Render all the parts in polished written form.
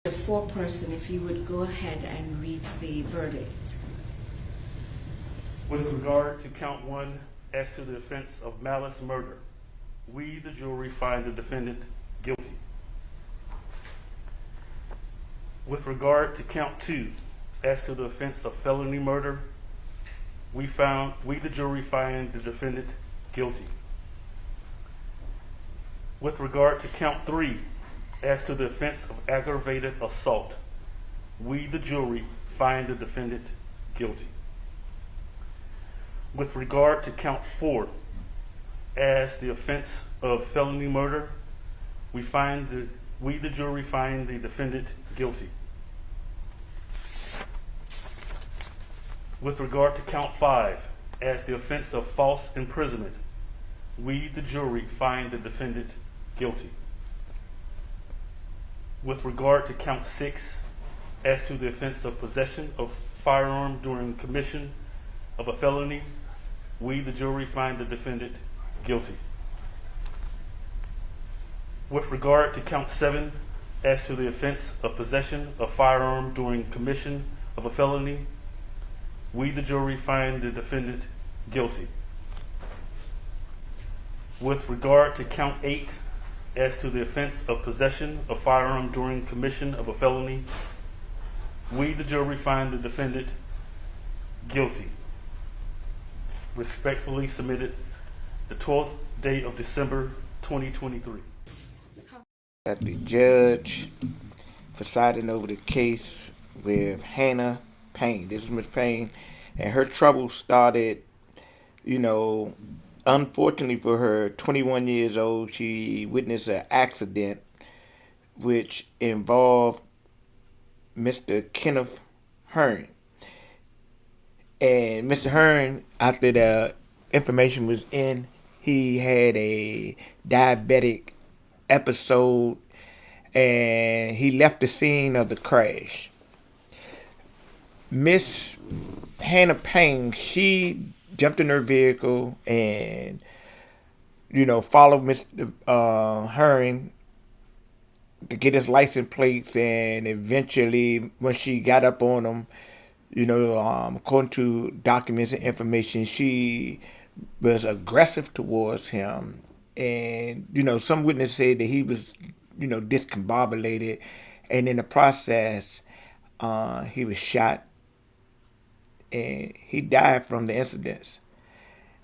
The foreperson, if you would go ahead and read the verdict. With regard to count one, as to the offense of malice murder, we, the jury, find the defendant guilty. With regard to count two, as to the offense of felony murder, we, the jury, find the defendant guilty. With regard to count three, as to the offense of aggravated assault, we, the jury, find the defendant guilty. With regard to count four, as the offense of felony murder, we, the jury, find the defendant guilty. With regard to count five, as the offense of false imprisonment, we, the jury, find the defendant guilty. With regard to count six, as to the offense of possession of firearm during commission of a felony, we, the jury, find the defendant guilty. With regard to count seven, as to the offense of possession of firearm during commission of a felony, we, the jury, find the defendant guilty. With regard to count eight, as to the offense of possession of firearm during commission of a felony, we, the jury, find the defendant guilty. Respectfully submitted, the 12th day of December 2023. That the judge presiding over the case with Hannah Payne. This is Miss Payne, and her trouble started, unfortunately for her, 21 years old, she witnessed an accident which involved Mr. Kenneth Hearn. And Mr. Hearn, after the information was in, he had a diabetic episode and he left the scene of the crash. Miss Hannah Payne, she jumped in her vehicle and, followed Mr. Hearn to get his license plates, and eventually when she got up on him, according to documents and information, she was aggressive towards him. And, some witnesses said that he was, discombobulated. And in the process, he was shot and he died from the incidents.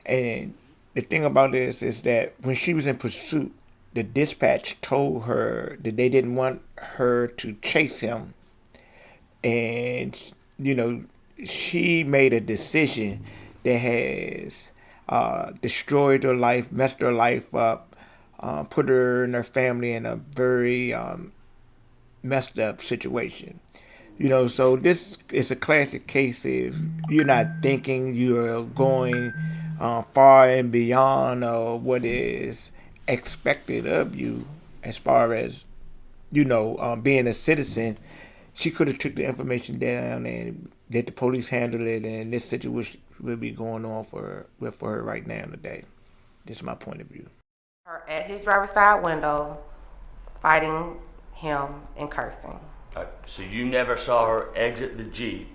And the thing about this is that when she was in pursuit, the dispatch told her that they didn't want her to chase him. And, she made a decision that has destroyed her life, messed her life up, put her and her family in a very messed up situation. So this is a classic case if you're not thinking, you're going far and beyond what is expected of you as far as, being a citizen. She could have took the information down and let the police handle it, and this situation will be going on for her right now today. This is my point of view. Her at his driver's side window, fighting him and cursing. So you never saw her exit the Jeep,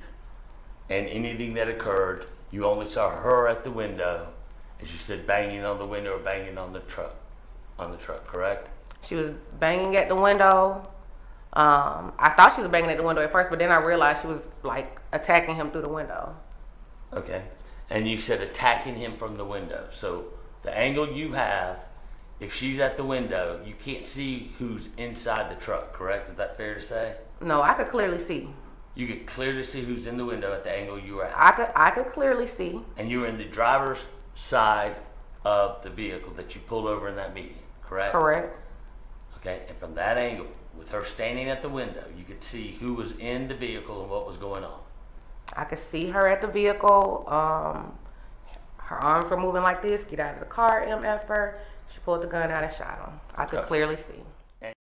and anything that occurred, you only saw her at the window, as you said, banging on the window or banging on the truck, correct? She was banging at the window. I thought she was banging at the window at first, but then I realized she was like attacking him through the window. Okay. And you said attacking him from the window. So the angle you have, if she's at the window, you can't see who's inside the truck, correct? Is that fair to say? No, I could clearly see. You could clearly see who's in the window at the angle you were at. I could clearly see. And you were in the driver's side of the vehicle that you pulled over in that meeting, correct? Correct. Okay, and from that angle, with her standing at the window, you could see who was in the vehicle and what was going on. I could see her at the vehicle. Her arms were moving like this. Get out of the car, MF her. She pulled the gun out and shot him. I could clearly see.